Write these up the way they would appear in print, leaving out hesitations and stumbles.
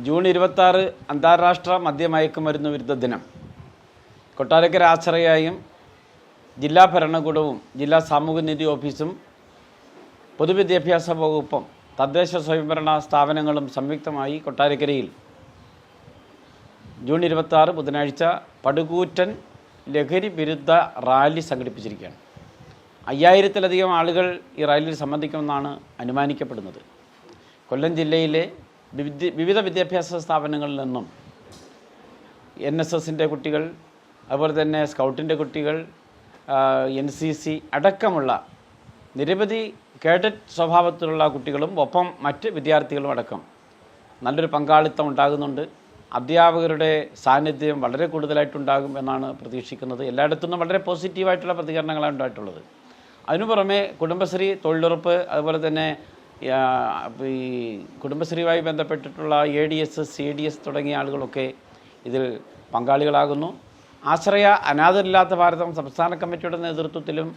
June 26 അന്താരാഷ്ട്ര മദ്യമയക്കുമരുന്ന് വിരുദ്ധ ദിനം. കൊട്ടാരക്കര ആശ്രയയും ജില്ലാ ഭരണകൂടവും ജില്ലാ സാമൂഹ്യനീതി ഓഫീസും പൊതുവിദ്യാഭ്യാസ വകുപ്പും തദ്ദേശ സ്വയംഭരണ സ്ഥാപനങ്ങളും സംയുക്തമായി കൊട്ടാരക്കരയിൽ ജൂൺ 26 ബുധനാഴ്ച പടുകൂറ്റൻ ലഹരി വിരുദ്ധ റാലി സംഘടിപ്പിച്ചിരിക്കുകയാണ്. 5000-ലധികം ആളുകൾ ഈ റാലിയിൽ സംബന്ധിക്കുമെന്നാണ് അനുമാനിക്കപ്പെടുന്നത്. കൊല്ലം ജില്ലയിലെ വിവിധ വിദ്യാഭ്യാസ സ്ഥാപനങ്ങളിൽ നിന്നും NSSൻ്റെ കുട്ടികൾ, അതുപോലെ തന്നെ സ്കൗട്ടിൻ്റെ കുട്ടികൾ, NCC അടക്കമുള്ള നിരവധി കേഡറ്റ് സ്വഭാവത്തിലുള്ള കുട്ടികളും ഒപ്പം മറ്റ് വിദ്യാർത്ഥികളും അടക്കം നല്ലൊരു പങ്കാളിത്തം ഉണ്ടാകുന്നുണ്ട്. അധ്യാപകരുടെ സാന്നിധ്യം വളരെ കൂടുതലായിട്ടുണ്ടാകും എന്നാണ് പ്രതീക്ഷിക്കുന്നത്. എല്ലായിടത്തുനിന്നും വളരെ പോസിറ്റീവായിട്ടുള്ള പ്രതികരണങ്ങളാണ് ഉണ്ടായിട്ടുള്ളത്. അതിനു പുറമെ കുടുംബശ്രീ, തൊഴിലുറപ്പ്, അതുപോലെ തന്നെ ഈ കുടുംബശ്രീയുമായി ബന്ധപ്പെട്ടിട്ടുള്ള ADS, CDS തുടങ്ങിയ ആളുകളൊക്കെ ഇതിൽ പങ്കാളികളാകുന്നു. ആശ്രയ അനാഥരില്ലാത്ത ഭാരതം സംസ്ഥാന കമ്മിറ്റിയുടെ നേതൃത്വത്തിലും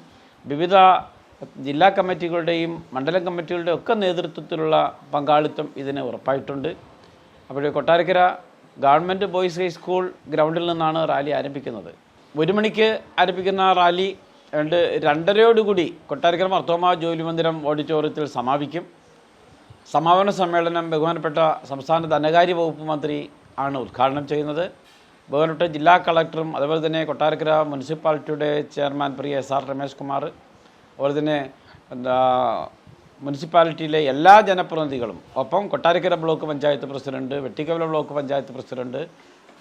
വിവിധ ജില്ലാ കമ്മിറ്റികളുടെയും മണ്ഡലം കമ്മിറ്റികളുടെയും ഒക്കെ നേതൃത്വത്തിലുള്ള പങ്കാളിത്തം ഇതിന് ഉറപ്പായിട്ടുണ്ട്. അപ്പോൾ കൊട്ടാരക്കര ഗവൺമെൻറ് ബോയ്സ് ഹൈസ്കൂൾ ഗ്രൗണ്ടിൽ നിന്നാണ് റാലി ആരംഭിക്കുന്നത്. 1 മണിക്ക് ആരംഭിക്കുന്ന റാലി 2:30 കൊട്ടാരക്കര മർത്തോമ ജോലി മന്ദിരം ഓഡിറ്റോറിയത്തിൽ സമാപിക്കും. സമാപന സമ്മേളനം ബഹുമാനപ്പെട്ട സംസ്ഥാന ധനകാര്യ വകുപ്പ് മന്ത്രി ആണ് ഉദ്ഘാടനം ചെയ്യുന്നത്. ബഹുമാനപ്പെട്ട ജില്ലാ കളക്ടറും അതുപോലെ തന്നെ കൊട്ടാരക്കര മുനിസിപ്പാലിറ്റിയുടെ ചെയർമാൻ പ്രിയ SR രമേശ് കുമാർ, അതുപോലെ തന്നെ മുനിസിപ്പാലിറ്റിയിലെ എല്ലാ ജനപ്രതിനിധികളും, ഒപ്പം Kottarakkara block panchayat president, Vettikkavala block panchayat president,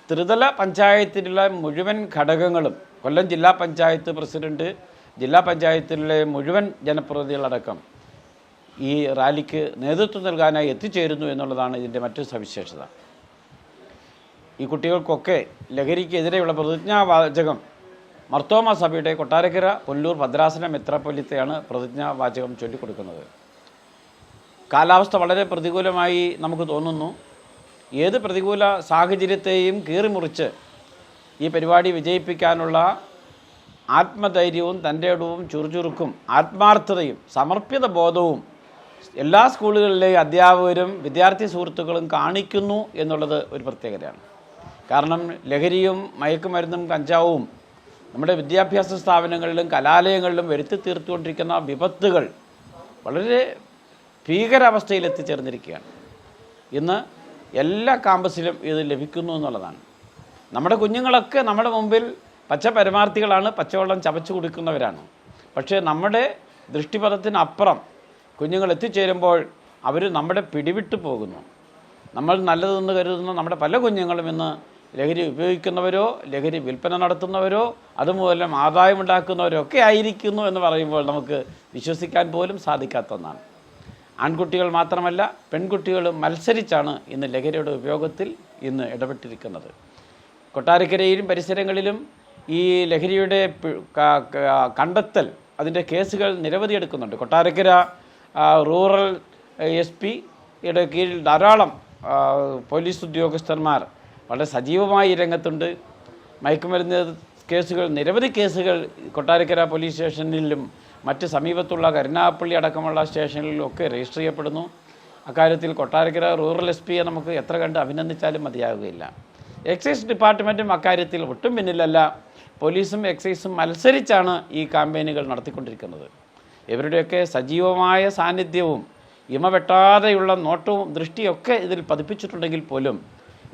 ത്രിതല പഞ്ചായത്തിലുള്ള മുഴുവൻ ഘടകങ്ങളും, കൊല്ലം ജില്ലാ പഞ്ചായത്ത് പ്രസിഡന്റ്, ജില്ലാ പഞ്ചായത്തിലെ മുഴുവൻ ജനപ്രതിനിധികളടക്കം ഈ റാലിക്ക് നേതൃത്വം നൽകാനായി എത്തിച്ചേരുന്നു എന്നുള്ളതാണ് ഇതിൻ്റെ മറ്റൊരു സവിശേഷത. ഈ കുട്ടികൾക്കൊക്കെ ലഹരിക്കെതിരെയുള്ള പ്രതിജ്ഞാവാചകം മർത്തോമ സഭയുടെ കൊട്ടാരക്കര പുല്ലൂർ ഭദ്രാസന മെത്രാപ്പൊലീത്തയാണ് പ്രതിജ്ഞാവാചകം ചൊല്ലിക്കൊടുക്കുന്നത്. കാലാവസ്ഥ വളരെ പ്രതികൂലമായി നമുക്ക് തോന്നുന്നു. ഏത് പ്രതികൂല സാഹചര്യത്തെയും കീറിമുറിച്ച് ഈ പരിപാടി വിജയിപ്പിക്കാനുള്ള ആത്മധൈര്യവും തൻ്റെ ഇടവും ചുറുചുറുക്കും ആത്മാർത്ഥതയും സമർപ്പിത ബോധവും എല്ലാ സ്കൂളുകളിലെയും അധ്യാപകരും വിദ്യാർത്ഥി സുഹൃത്തുക്കളും കാണിക്കുന്നു എന്നുള്ളത് ഒരു പ്രത്യേകതയാണ്. കാരണം ലഹരിയും മയക്കുമരുന്നും കഞ്ചാവും നമ്മുടെ വിദ്യാഭ്യാസ സ്ഥാപനങ്ങളിലും കലാലയങ്ങളിലും വരുത്തി തീർത്തുകൊണ്ടിരിക്കുന്ന വിപത്തുകൾ വളരെ ഭീകരാവസ്ഥയിൽ എത്തിച്ചേർന്നിരിക്കുകയാണ്. ഇന്ന് എല്ലാ ക്യാമ്പസിലും ഇത് ലഭിക്കുന്നു എന്നുള്ളതാണ്. നമ്മുടെ കുഞ്ഞുങ്ങളൊക്കെ നമ്മുടെ മുമ്പിൽ പച്ച പരമാർത്ഥികളാണ്, പച്ചവെള്ളം ചവച്ചു കുടിക്കുന്നവരാണ്. പക്ഷേ നമ്മുടെ ദൃഷ്ടിപഥത്തിനപ്പുറം കുഞ്ഞുങ്ങൾ എത്തിച്ചേരുമ്പോൾ അവർ നമ്മുടെ പിടിവിട്ടു പോകുന്നു. നമ്മൾ നല്ലതെന്ന് കരുതുന്ന നമ്മുടെ പല കുഞ്ഞുങ്ങളും ഇന്ന് ലഹരി ഉപയോഗിക്കുന്നവരോ ലഹരി വിൽപ്പന നടത്തുന്നവരോ അതുമൂലം ആദായമുണ്ടാക്കുന്നവരോ ഒക്കെ ആയിരിക്കുന്നു എന്ന് പറയുമ്പോൾ നമുക്ക് വിശ്വസിക്കാൻ പോലും സാധിക്കാത്ത ഒന്നാണ്. ആൺകുട്ടികൾ മാത്രമല്ല, പെൺകുട്ടികളും മത്സരിച്ചാണ് ഇന്ന് ലഹരിയുടെ ഉപയോഗത്തിൽ ഇന്ന് ഇടപെട്ടിരിക്കുന്നത്. കൊട്ടാരക്കരയിലും പരിസരങ്ങളിലും ഈ ലഹരിയുടെ കണ്ടെത്തൽ, അതിൻ്റെ കേസുകൾ നിരവധി എടുക്കുന്നുണ്ട്. കൊട്ടാരക്കര റൂറൽ SP-യുടെ കീഴിൽ ധാരാളം പോലീസ് ഉദ്യോഗസ്ഥന്മാർ വളരെ സജീവമായി രംഗത്തുണ്ട്. മയക്കുമരുന്ന് കേസുകൾ, നിരവധി കേസുകൾ കൊട്ടാരക്കര പോലീസ് സ്റ്റേഷനിലും മറ്റ് സമീപത്തുള്ള കരുനാഗപ്പള്ളി അടക്കമുള്ള സ്റ്റേഷനിലും ഒക്കെ രജിസ്റ്റർ ചെയ്യപ്പെടുന്നു. അക്കാര്യത്തിൽ കൊട്ടാരക്കര റൂറൽ SP-യെ നമുക്ക് എത്ര കണ്ട് അഭിനന്ദിച്ചാലും മതിയാകുകയില്ല. എക്സൈസ് ഡിപ്പാർട്ട്മെൻറ്റും അക്കാര്യത്തിൽ ഒട്ടും പിന്നിലല്ല. പോലീസും എക്സൈസും മത്സരിച്ചാണ് ഈ ക്യാമ്പയിനുകൾ നടത്തിക്കൊണ്ടിരിക്കുന്നത്. ഇവരുടെയൊക്കെ സജീവമായ സാന്നിധ്യവും ഇമവെട്ടാതെയുള്ള നോട്ടവും ദൃഷ്ടിയൊക്കെ ഇതിൽ പതിപ്പിച്ചിട്ടുണ്ടെങ്കിൽ പോലും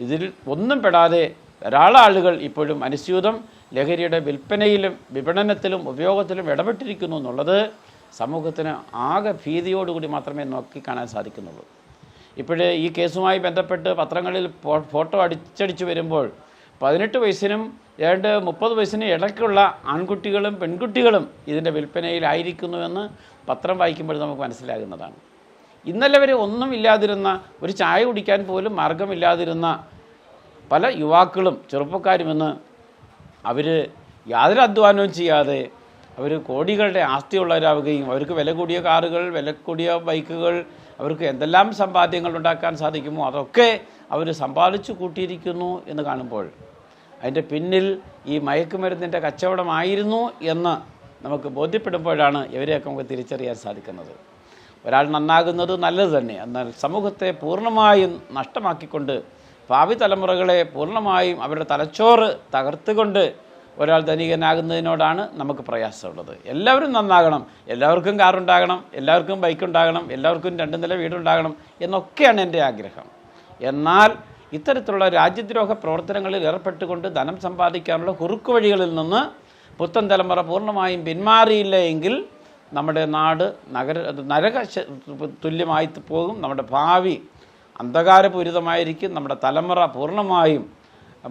ഇതിൽ ഒന്നും പെടാതെ ധാരാളം ആളുകൾ ഇപ്പോഴും അനുസ്യൂതം ലഹരിയുടെ വിൽപ്പനയിലും വിപണനത്തിലും ഉപയോഗത്തിലും ഇടപെട്ടിരിക്കുന്നു എന്നുള്ളത് സമൂഹത്തിന് ആകെ ഭീതിയോടുകൂടി മാത്രമേ നോക്കിക്കാണാൻ സാധിക്കുന്നുള്ളൂ. ഇപ്പോഴേ ഈ കേസുമായി ബന്ധപ്പെട്ട് പത്രങ്ങളിൽ ഫോട്ടോ അടിച്ചടിച്ച് വരുമ്പോൾ 18 വയസ്സിനും 30 വയസ്സിനും ഇടയ്ക്കുള്ള ആൺകുട്ടികളും പെൺകുട്ടികളും ഇതിൻ്റെ വിൽപ്പനയിലായിരിക്കുന്നുവെന്ന് പത്രം വായിക്കുമ്പോൾ നമുക്ക് മനസ്സിലാകുന്നതാണ്. ഇന്നലെ വരെ ഒന്നുമില്ലാതിരുന്ന, ഒരു ചായ കുടിക്കാൻ പോലും മാർഗമില്ലാതിരുന്ന പല യുവാക്കളും ചെറുപ്പക്കാരുമെന്ന് അവർ യാതൊരു അധ്വാനവും ചെയ്യാതെ അവർ കോടികളുടെ ആസ്തിയുള്ളവരാവുകയും അവർക്ക് വില കൂടിയ കാറുകൾ, വില കൂടിയ ബൈക്കുകൾ, അവർക്ക് എന്തെല്ലാം സമ്പാദ്യങ്ങൾ ഉണ്ടാക്കാൻ സാധിക്കുമോ അതൊക്കെ അവർ സമ്പാദിച്ചു കൂട്ടിയിരിക്കുന്നു എന്ന് കാണുമ്പോൾ അതിൻ്റെ പിന്നിൽ ഈ മയക്കുമരുന്നിൻ്റെ കച്ചവടമായിരുന്നു എന്ന് നമുക്ക് ബോധ്യപ്പെടുമ്പോഴാണ് ഇവരെയൊക്കെ നമുക്ക് തിരിച്ചറിയാൻ സാധിക്കുന്നത്. ഒരാൾ നന്നാകുന്നത് നല്ലത് തന്നെ. എന്നാൽ സമൂഹത്തെ പൂർണ്ണമായും നഷ്ടമാക്കിക്കൊണ്ട് ഭാവി തലമുറകളെ പൂർണ്ണമായും അവരുടെ തലച്ചോറ് തകർത്തുകൊണ്ട് ഒരാൾ ധനികനാകുന്നതിനോടാണ് നമുക്ക് പ്രയാസമുള്ളത്. എല്ലാവരും നന്നാകണം, എല്ലാവർക്കും കാറുണ്ടാകണം, എല്ലാവർക്കും ബൈക്കുണ്ടാകണം, എല്ലാവർക്കും 2 നില വീടുണ്ടാകണം എന്നൊക്കെയാണ് എൻ്റെ ആഗ്രഹം. എന്നാൽ ഇത്തരത്തിലുള്ള രാജ്യദ്രോഹ പ്രവർത്തനങ്ങളിൽ ഏർപ്പെട്ടുകൊണ്ട് ധനം സമ്പാദിക്കാനുള്ള കുറുക്കു വഴികളിൽ നിന്ന് പുത്തൻ തലമുറ പൂർണ്ണമായും പിന്മാറിയില്ല എങ്കിൽ നമ്മുടെ നാട് നരക തുല്യമായി പോകും. നമ്മുടെ ഭാവി അന്ധകാരപൂരിതമായിരിക്കും. നമ്മുടെ തലമുറ പൂർണ്ണമായും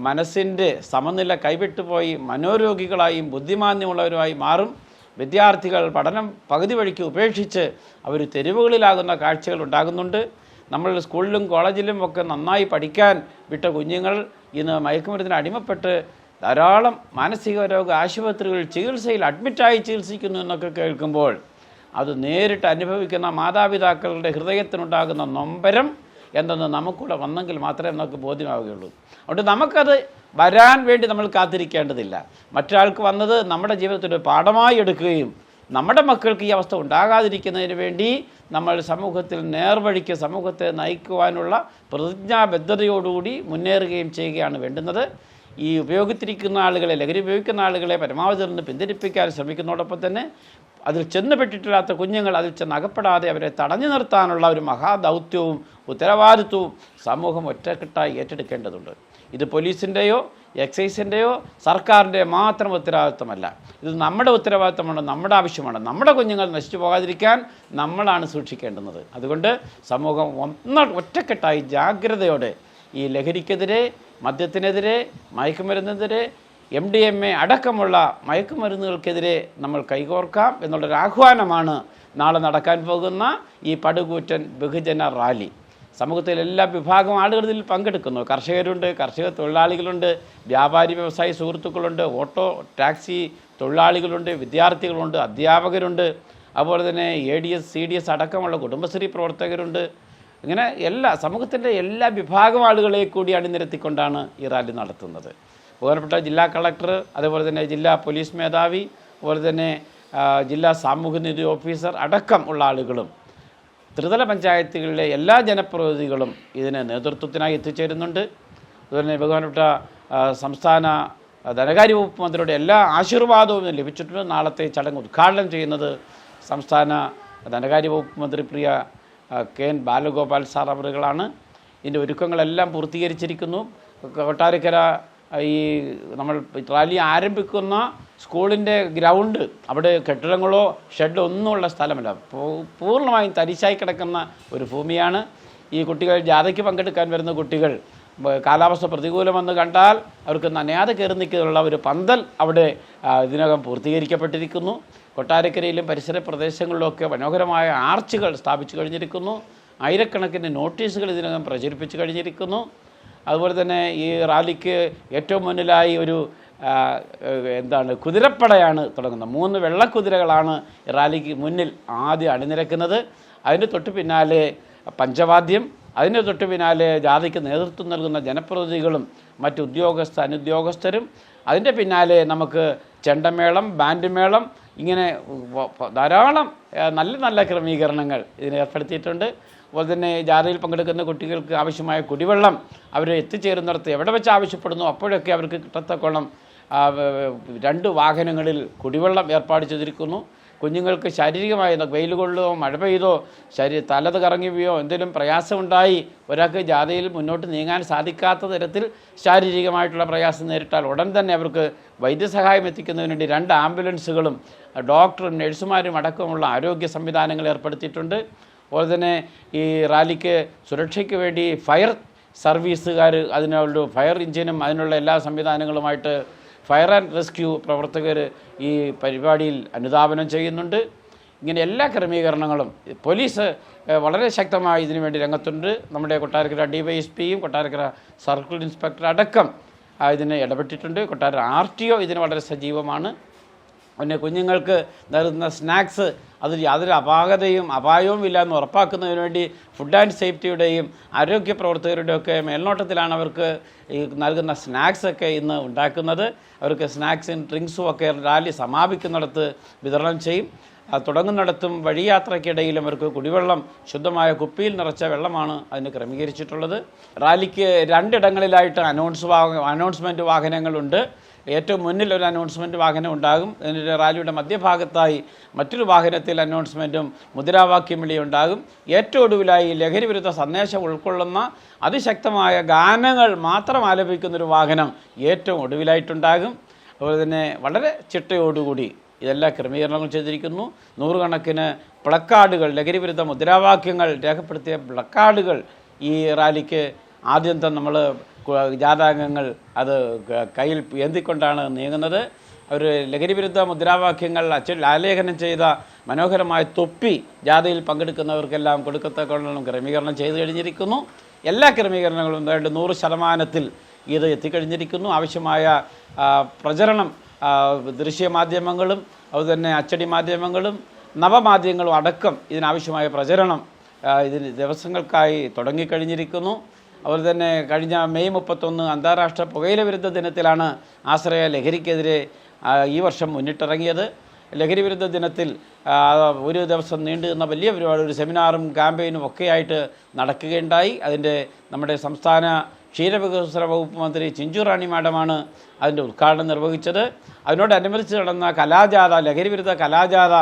മനസ്സിൻ്റെ സമനില കൈവിട്ടുപോയി മനോരോഗികളായും ബുദ്ധിമാന്യമുള്ളവരുമായി മാറും. വിദ്യാർത്ഥികൾ പഠനം പകുതി വഴിക്ക് ഉപേക്ഷിച്ച് അവർ തെരുവുകളിലാകുന്ന കാഴ്ചകൾ ഉണ്ടാകുന്നുണ്ട്. നമ്മൾ സ്കൂളിലും കോളേജിലും ഒക്കെ നന്നായി പഠിക്കാൻ വിട്ട കുഞ്ഞുങ്ങൾ ഇന്ന് മയക്കുമരുന്നിന് അടിമപ്പെട്ട് ധാരാളം മാനസിക രോഗ ആശുപത്രികളിൽ ചികിത്സയിൽ അഡ്മിറ്റായി ചികിത്സിക്കുന്നു എന്നൊക്കെ കേൾക്കുമ്പോൾ അത് നേരിട്ട് അനുഭവിക്കുന്ന മാതാപിതാക്കളുടെ ഹൃദയത്തിനുണ്ടാകുന്ന നൊമ്പരം എന്തെന്ന് നമുക്കൂടെ വന്നെങ്കിൽ മാത്രമേ നമുക്ക് ബോധ്യമാവുകയുള്ളൂ. അതുകൊണ്ട് നമുക്കത് വരാൻ വേണ്ടി നമ്മൾ കാത്തിരിക്കേണ്ടതില്ല. മറ്റൊരാൾക്ക് വന്നത് നമ്മുടെ ജീവിതത്തിൽ പാഠമായി എടുക്കുകയും നമ്മുടെ മക്കൾക്ക് ഈ അവസ്ഥ ഉണ്ടാകാതിരിക്കുന്നതിന് വേണ്ടി നമ്മൾ സമൂഹത്തിൽ നേർവഴിക്ക് സമൂഹത്തെ നയിക്കുവാനുള്ള പ്രതിജ്ഞാബദ്ധതയോടുകൂടി മുന്നേറുകയും ചെയ്യുകയാണ് വേണ്ടുന്നത്. ഈ ഉപയോഗിച്ചിരിക്കുന്ന ആളുകളെ, ലഹരി ഉപയോഗിക്കുന്ന ആളുകളെ പരമാവധി നിന്ന് പിന്തിരിപ്പിക്കാൻ ശ്രമിക്കുന്നതോടൊപ്പം തന്നെ അതിൽ ചെന്നുപെട്ടിട്ടില്ലാത്ത കുഞ്ഞുങ്ങൾ അതിൽ ചെന്ന് അകപ്പെടാതെ അവരെ തടഞ്ഞു നിർത്താനുള്ള ഒരു മഹാദൗത്യവും ഉത്തരവാദിത്വവും സമൂഹം ഒറ്റക്കെട്ടായി ഏറ്റെടുക്കേണ്ടതുണ്ട്. ഇത് പോലീസിൻ്റെയോ എക്സൈസിൻ്റെയോ സർക്കാരിൻ്റെ മാത്രം ഉത്തരവാദിത്വമല്ല. ഇത് നമ്മുടെ ഉത്തരവാദിത്വമാണ്, നമ്മുടെ ആവശ്യമാണ്. നമ്മുടെ കുഞ്ഞുങ്ങൾ നശിച്ചു പോകാതിരിക്കാൻ നമ്മളാണ് സൂക്ഷിക്കേണ്ടുന്നത്. അതുകൊണ്ട് സമൂഹം ഒറ്റക്കെട്ടായി ജാഗ്രതയോടെ ഈ ലഹരിക്കെതിരെ, മദ്യത്തിനെതിരെ, മയക്കുമരുന്നിനെതിരെ, MDMA അടക്കമുള്ള മയക്കുമരുന്നുകൾക്കെതിരെ നമ്മൾ കൈകോർക്കാം എന്നുള്ളൊരു ആഹ്വാനമാണ് നാളെ നടക്കാൻ പോകുന്ന ഈ പടുകൂറ്റൻ ബഹുജന റാലി. സമൂഹത്തിലെ എല്ലാ വിഭാഗം ആളുകൾ ഇതിൽ പങ്കെടുക്കുന്നു. കർഷകരുണ്ട്, കർഷക തൊഴിലാളികളുണ്ട്, വ്യാപാരി വ്യവസായി സുഹൃത്തുക്കളുണ്ട്, ഓട്ടോ ടാക്സി തൊഴിലാളികളുണ്ട്, വിദ്യാർത്ഥികളുണ്ട്, അധ്യാപകരുണ്ട്, അതുപോലെ തന്നെ ADS CDS അടക്കമുള്ള കുടുംബശ്രീ പ്രവർത്തകരുണ്ട്. ഇങ്ങനെ സമൂഹത്തിൻ്റെ എല്ലാ വിഭാഗം ആളുകളെ കൂടി അണിനിരത്തിക്കൊണ്ടാണ് ഈ റാലി നടത്തുന്നത്. ബഹുമാനപ്പെട്ട ജില്ലാ കളക്ടർ, അതുപോലെ തന്നെ ജില്ലാ പോലീസ് മേധാവി, അതുപോലെ തന്നെ ജില്ലാ സാമൂഹ്യനീതി ഓഫീസർ അടക്കം ഉള്ള ആളുകളും ത്രിതല പഞ്ചായത്തുകളിലെ എല്ലാ ജനപ്രതിനിധികളും ഇതിന് നേതൃത്വത്തിനായി എത്തിച്ചേരുന്നുണ്ട്. അതുപോലെ തന്നെ ബഹുമാനപ്പെട്ട സംസ്ഥാന ധനകാര്യ വകുപ്പ് മന്ത്രിയുടെ എല്ലാ ആശീർവാദവും ലഭിച്ചിട്ടുണ്ട്. നാളത്തെ ചടങ്ങ് ഉദ്ഘാടനം ചെയ്യുന്നത് സംസ്ഥാന ധനകാര്യ വകുപ്പ് മന്ത്രി പ്രിയ KN ബാലഗോപാൽ സാർ അവറുകളാണ്. ഇതിൻ്റെ ഒരുക്കങ്ങളെല്ലാം പൂർത്തീകരിച്ചിരിക്കുന്നു. കൊട്ടാരക്കര ഈ നമ്മൾ റാലി ആരംഭിക്കുന്ന സ്കൂളിൻ്റെ ഗ്രൗണ്ട്, അവിടെ കെട്ടിടങ്ങളോ ഷെഡോ ഒന്നുമുള്ള സ്ഥലമല്ല, പൂർണ്ണമായും തരിശായി കിടക്കുന്ന ഒരു ഭൂമിയാണ്. ഈ കുട്ടികൾ ജാഥയ്ക്ക് പങ്കെടുക്കാൻ വരുന്ന കുട്ടികൾ കാലാവസ്ഥ പ്രതികൂലമെന്ന് കണ്ടാൽ അവർക്ക് നനയാതെ കയറി നിൽക്കാനുള്ള ഒരു പന്തൽ അവിടെ ഇതിനകം പൂർത്തീകരിക്കപ്പെട്ടിരിക്കുന്നു. കൊട്ടാരക്കരയിലും പരിസര പ്രദേശങ്ങളിലുമൊക്കെ മനോഹരമായ ആർച്ചുകൾ സ്ഥാപിച്ചു കഴിഞ്ഞിരിക്കുന്നു. ആയിരക്കണക്കിന് നോട്ടീസുകൾ ഇതിനകം പ്രചരിപ്പിച്ചു കഴിഞ്ഞിരിക്കുന്നു. അതുപോലെ തന്നെ ഈ റാലിക്ക് ഏറ്റവും മുന്നിലായി ഒരു കുതിരപ്പടയാണ് തുടങ്ങുന്നത്. 3 വെള്ളക്കുതിരകളാണ് റാലിക്ക് മുന്നിൽ ആദ്യം അണിനിരക്കുന്നത്. അതിന് തൊട്ട് പിന്നാലെ പഞ്ചവാദ്യം, അതിന് തൊട്ട് പിന്നാലെ ജാഥയ്ക്ക് നേതൃത്വം നൽകുന്ന ജനപ്രതിനിധികളും മറ്റ് അനുദ്യോഗസ്ഥരും, അതിൻ്റെ പിന്നാലെ നമുക്ക് ചെണ്ടമേളം, ബാൻഡ് മേളം, ഇങ്ങനെ ധാരാളം നല്ല നല്ല ക്രമീകരണങ്ങൾ ഇതിന് ഏർപ്പെടുത്തിയിട്ടുണ്ട്. അതുപോലെ തന്നെ ജാഥയിൽ പങ്കെടുക്കുന്ന കുട്ടികൾക്ക് ആവശ്യമായ കുടിവെള്ളം അവർ എത്തിച്ചേരുന്നിടത്ത് എവിടെ വെച്ച് ആവശ്യപ്പെടുന്നു അപ്പോഴൊക്കെ അവർക്ക് കിട്ടത്തക്കോണം 2 വാഹനങ്ങളിൽ കുടിവെള്ളം ഏർപ്പാട് ചെയ്തിരിക്കുന്നു. കുഞ്ഞുങ്ങൾക്ക് ശാരീരികമായി വെയിൽ കൊള്ളുകയോ മഴ പെയ്തോ തലത് കറങ്ങുകയോ എന്തെങ്കിലും പ്രയാസമുണ്ടായി ഒരാൾക്ക് ജാഥയിൽ മുന്നോട്ട് നീങ്ങാൻ സാധിക്കാത്ത തരത്തിൽ ശാരീരികമായിട്ടുള്ള പ്രയാസം നേരിട്ടാൽ ഉടൻ തന്നെ അവർക്ക് വൈദ്യസഹായം എത്തിക്കുന്നതിന് വേണ്ടി 2 ആംബുലൻസുകളും ഡോക്ടറും നഴ്സുമാരും അടക്കമുള്ള ആരോഗ്യ സംവിധാനങ്ങൾ ഏർപ്പെടുത്തിയിട്ടുണ്ട്. അതുപോലെ തന്നെ ഈ റാലിക്ക് സുരക്ഷയ്ക്ക് വേണ്ടി ഫയർ സർവീസുകാർ, അതിനുള്ള ഫയർ എഞ്ചിനും അതിനുള്ള എല്ലാ സംവിധാനങ്ങളുമായിട്ട് ഫയർ ആൻഡ് റെസ്ക്യൂ പ്രവർത്തകർ ഈ പരിപാടിയിൽ അനുധാവനം ചെയ്യുന്നുണ്ട്. ഇങ്ങനെ എല്ലാ ക്രമീകരണങ്ങളും പോലീസ് വളരെ ശക്തമായി ഇതിനു വേണ്ടി രംഗത്തുണ്ട്. നമ്മുടെ കൊട്ടാരക്കര DYSPയും കൊട്ടാരക്കര സർക്കിൾ ഇൻസ്പെക്ടർ അടക്കം ഇതിന് ഇടപെട്ടിട്ടുണ്ട്. കൊട്ടാരക്കര RTO ഇതിന് വളരെ സജീവമാണ്. പിന്നെ കുഞ്ഞുങ്ങൾക്ക് നൽകുന്ന സ്നാക്സ് അതിൽ യാതൊരു അപായവും ഇല്ല എന്ന് ഉറപ്പാക്കുന്നതിന് വേണ്ടി ഫുഡ് ആൻഡ് സേഫ്റ്റിയുടെയും ആരോഗ്യ പ്രവർത്തകരുടെയൊക്കെ മേൽനോട്ടത്തിലാണ് അവർക്ക് ഈ നൽകുന്ന സ്നാക്സൊക്കെ ഇന്ന് ഉണ്ടാക്കുന്നത്. അവർക്ക് സ്നാക്സും ഡ്രിങ്ക്സും ഒക്കെ റാലി സമാപിക്കുന്നിടത്ത് വിതരണം ചെയ്യും. തുടങ്ങുന്നിടത്തും വഴിയാത്രയ്ക്കിടയിലും അവർക്ക് കുടിവെള്ളം ശുദ്ധമായ കുപ്പിയിൽ നിറച്ച വെള്ളമാണ് അതിന് ക്രമീകരിച്ചിട്ടുള്ളത്. റാലിക്ക് 2 ഇടങ്ങളിലായിട്ട് അനൗൺസ്മെൻറ്റ് വാഹനങ്ങളുണ്ട്. ഏറ്റവും മുന്നിൽ ഒരു അനൗൺസ്മെൻറ്റ് വാഹനം ഉണ്ടാകും. എന്നിട്ട് റാലിയുടെ മധ്യഭാഗത്തായി മറ്റൊരു വാഹനത്തിൽ അനൗൺസ്മെൻറ്റും മുദ്രാവാക്യം വിളിയും ഉണ്ടാകും. ഏറ്റവും ഒടുവിലായി ലഹരി വിരുദ്ധ സന്ദേശം ഉൾക്കൊള്ളുന്ന അതിശക്തമായ ഗാനങ്ങൾ മാത്രം ആലപിക്കുന്നൊരു വാഹനം ഏറ്റവും ഒടുവിലായിട്ടുണ്ടാകും. അതുപോലെ തന്നെ വളരെ ചിട്ടയോടുകൂടി ഇതെല്ലാം ക്രമീകരണങ്ങൾ ചെയ്തിരിക്കുന്നു. 100 കണക്കിന് പ്ലക്കാർഡുകൾ, ലഹരി വിരുദ്ധ മുദ്രാവാക്യങ്ങൾ രേഖപ്പെടുത്തിയ പ്ലക്കാർഡുകൾ ഈ റാലിക്ക് ആദ്യം തന്നെ നമ്മൾ ജാഥാംഗങ്ങൾ അത് കയ്യിൽ ഏന്തിക്കൊണ്ടാണ് നീങ്ങുന്നത്. അവർ ലഹരി വിരുദ്ധ മുദ്രാവാക്യങ്ങൾ ആലേഖനം ചെയ്ത മനോഹരമായ തൊപ്പി ജാഥയിൽ പങ്കെടുക്കുന്നവർക്കെല്ലാം കൊടുക്കത്തക്കവണ്ണം ക്രമീകരണം ചെയ്തു കഴിഞ്ഞിരിക്കുന്നു. എല്ലാ ക്രമീകരണങ്ങളും 100% ഇത് എത്തിക്കഴിഞ്ഞിരിക്കുന്നു. ആവശ്യമായ പ്രചരണം ദൃശ്യമാധ്യമങ്ങളും അതുതന്നെ അച്ചടി മാധ്യമങ്ങളും നവമാധ്യമങ്ങളും അടക്കം ഇതിനാവശ്യമായ പ്രചരണം ഇതിന് ദിവസങ്ങൾക്കായി തുടങ്ങിക്കഴിഞ്ഞിരിക്കുന്നു. അതുപോലെ തന്നെ കഴിഞ്ഞ മെയ് 31 അന്താരാഷ്ട്ര പുകയില വിരുദ്ധ ദിനത്തിലാണ് ആശ്രയ ലഹരിക്കെതിരെ ഈ വർഷം മുന്നിട്ടിറങ്ങിയത്. ലഹരി വിരുദ്ധ ദിനത്തിൽ ഒരു ദിവസം നീണ്ടു നിന്ന വലിയ പരിപാടി, ഒരു സെമിനാറും ക്യാമ്പയിനും ഒക്കെയായിട്ട് നടക്കുകയുണ്ടായി. അതിൻ്റെ നമ്മുടെ സംസ്ഥാന ക്ഷീരവികസന വകുപ്പ് മന്ത്രി ചിഞ്ചു റാണി മാഡമാണ് അതിൻ്റെ ഉദ്ഘാടനം നിർവഹിച്ചത്. അതിനോടനുബന്ധിച്ച് നടന്ന കലാജാഥ, ലഹരി വിരുദ്ധ കലാജാഥ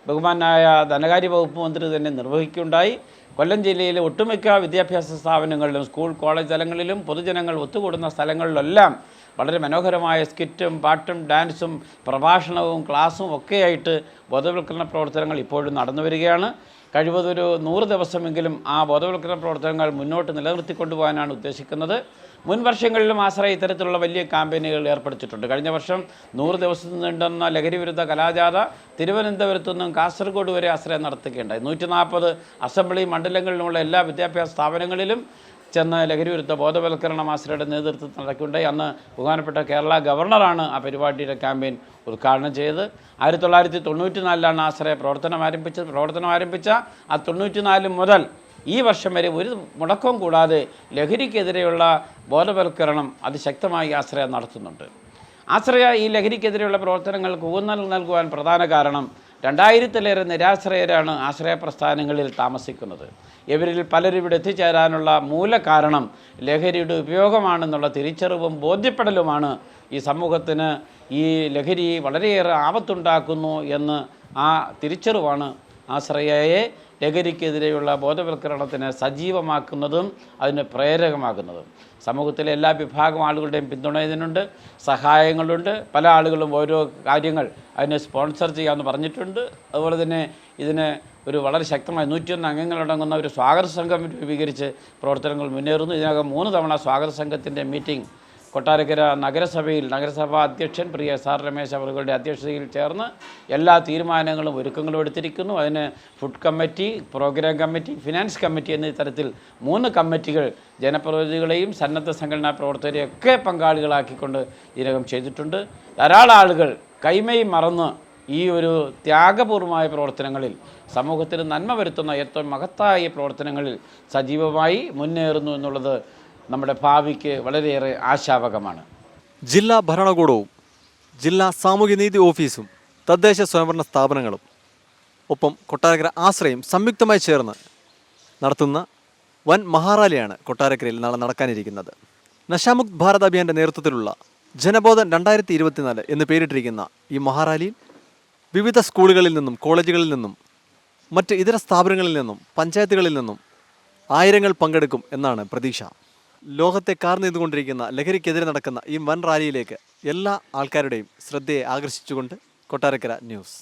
ബഹുമാനായ ധനകാര്യ വകുപ്പ് മന്ത്രി തന്നെ നിർവഹിക്കുകയുണ്ടായി. കൊല്ലം ജില്ലയിലെ ഒട്ടുമിക്ക വിദ്യാഭ്യാസ സ്ഥാപനങ്ങളിലും സ്കൂൾ കോളേജ് തലങ്ങളിലും പൊതുജനങ്ങൾ ഒത്തുകൂടുന്ന സ്ഥലങ്ങളിലെല്ലാം വളരെ മനോഹരമായ സ്കിറ്റും പാട്ടും ഡാൻസും പ്രഭാഷണവും ക്ലാസ്സും ഒക്കെയായിട്ട് ബോധവൽക്കരണ പ്രവർത്തനങ്ങൾ ഇപ്പോഴും നടന്നു വരികയാണ്. കഴിവതൊരു 100 ദിവസമെങ്കിലും ആ ബോധവൽക്കരണ പ്രവർത്തനങ്ങൾ മുന്നോട്ട് നിലനിർത്തിക്കൊണ്ടുപോകാനാണ് ഉദ്ദേശിക്കുന്നത്. മുൻ വർഷങ്ങളിലും ആശ്രയ ഇത്തരത്തിലുള്ള വലിയ ക്യാമ്പയിനുകൾ ഏർപ്പെടുത്തിയിട്ടുണ്ട്. കഴിഞ്ഞ വർഷം 100 ദിവസം നീണ്ടുന്ന ലഹരി വിരുദ്ധ കലാജാഥ തിരുവനന്തപുരത്തു നിന്നും കാസർഗോഡ് വരെ ആശ്രയം നടത്തുകയുണ്ടായി. 140 അസംബ്ലി മണ്ഡലങ്ങളിലുമുള്ള എല്ലാ വിദ്യാഭ്യാസ സ്ഥാപനങ്ങളിലും ചെന്ന് ലഹരി വിരുദ്ധ ബോധവൽക്കരണം ആശ്രയയുടെ നേതൃത്വത്തിൽ നടക്കുകയുണ്ടായി. അന്ന് ബഹുമാനപ്പെട്ട കേരള ഗവർണറാണ് ആ പരിപാടിയുടെ ക്യാമ്പയിൻ ഉദ്ഘാടനം ചെയ്തത്. 1994 ആശ്രയ പ്രവർത്തനം ആരംഭിച്ച ആ 94 മുതൽ ഈ വർഷം വരെ ഒരു മുടക്കവും കൂടാതെ ലഹരിക്കെതിരെയുള്ള ബോധവൽക്കരണം അതിശക്തമായി ആശ്രയ നടത്തുന്നുണ്ട്. ആശ്രയ ഈ ലഹരിക്കെതിരെയുള്ള പ്രവർത്തനങ്ങൾക്ക് ഊന്നൽ നൽകുവാൻ പ്രധാന കാരണം 2000-ലേറെ നിരാശ്രയരാണ് ആശ്രയ പ്രസ്ഥാനങ്ങളിൽ താമസിക്കുന്നത്. ഇവരിൽ പലരും ഇവിടെ എത്തിച്ചേരാനുള്ള മൂല കാരണം ലഹരിയുടെ ഉപയോഗമാണെന്നുള്ള തിരിച്ചറിവും ബോധ്യപ്പെടലുമാണ് ഈ സമൂഹത്തിന് ഈ ലഹരി വളരെയേറെ ആപത്തുണ്ടാക്കുന്നു എന്ന് ആ തിരിച്ചറിവാണ് ആശ്രയയെ ലഹരിക്കെതിരെയുള്ള ബോധവൽക്കരണത്തിന് സജീവമാക്കുന്നതും അതിന് പ്രേരകമാകുന്നതും. സമൂഹത്തിലെ എല്ലാ വിഭാഗം ആളുകളുടെയും പിന്തുണ ഇതിനുണ്ട്, സഹായങ്ങളുണ്ട്. പല ആളുകളും ഓരോ കാര്യങ്ങൾ അതിനെ സ്പോൺസർ ചെയ്യാമെന്ന് പറഞ്ഞിട്ടുണ്ട്. അതുപോലെ തന്നെ ഇതിന് ഒരു വളരെ ശക്തമായ 101 അംഗങ്ങളടങ്ങുന്ന ഒരു സ്വാഗത സംഘം രൂപീകരിച്ച് പ്രവർത്തനങ്ങൾ മുന്നേറുന്നു. ഇതിനകം 3 തവണ സ്വാഗത സംഘത്തിൻ്റെ മീറ്റിംഗ് കൊട്ടാരക്കര നഗരസഭയിൽ നഗരസഭാ അധ്യക്ഷൻ പ്രിയ സാർ രമേശ് അവരുടെ അധ്യക്ഷതയിൽ ചേർന്ന് എല്ലാ തീരുമാനങ്ങളും ഒരുക്കങ്ങളും എടുത്തിരിക്കുന്നു. അതിന് food committee, programme committee, finance committee എന്നീ തരത്തിൽ 3 കമ്മിറ്റികൾ ജനപ്രതിനിധികളെയും സന്നദ്ധ സംഘടനാ പ്രവർത്തകരെയൊക്കെ പങ്കാളികളാക്കിക്കൊണ്ട് ഇതിനകം ചെയ്തിട്ടുണ്ട്. ധാരാളം ആളുകൾ കൈമയും മറന്ന് ഈ ഒരു ത്യാഗപൂർവമായ പ്രവർത്തനങ്ങളിൽ സമൂഹത്തിന് നന്മ വരുത്തുന്ന ഏറ്റവും മഹത്തായ പ്രവർത്തനങ്ങളിൽ സജീവമായി മുന്നേറുന്നു എന്നുള്ളത് നമ്മുടെ ഭാവിക്ക് വളരെയേറെ ആശാവകമാണ്. ജില്ലാ ഭരണകൂടവും ജില്ലാ സാമൂഹ്യനീതി ഓഫീസും തദ്ദേശ സ്വയംഭരണ സ്ഥാപനങ്ങളും ഒപ്പം കൊട്ടാരക്കര ആശ്രയം സംയുക്തമായി ചേർന്ന് നടത്തുന്ന വൻ മഹാറാലിയാണ് കൊട്ടാരക്കരയിൽ നാളെ നടക്കാനിരിക്കുന്നത്. നശാമുക്ത് ഭാരത് അഭിയാൻ്റെ നേതൃത്വത്തിലുള്ള ജനബോധൻ 2024 എന്ന് പേരിട്ടിരിക്കുന്ന ഈ മഹാറാലിയിൽ വിവിധ സ്കൂളുകളിൽ നിന്നും കോളേജുകളിൽ നിന്നും മറ്റ് ഇതര സ്ഥാപനങ്ങളിൽ നിന്നും പഞ്ചായത്തുകളിൽ നിന്നും ആയിരങ്ങൾ പങ്കെടുക്കും എന്നാണ് പ്രതീക്ഷ. ലോകത്തെ കാർന്നെയ്തുകൊണ്ടിരിക്കുന്ന ലഹരിക്കെതിരെ നടക്കുന്ന ഈ വൻ റാലിയിലേക്ക് എല്ലാ ആൾക്കാരുടെയും ശ്രദ്ധയെ ആകർഷിച്ചുകൊണ്ട് കൊട്ടാരക്കര ന്യൂസ്.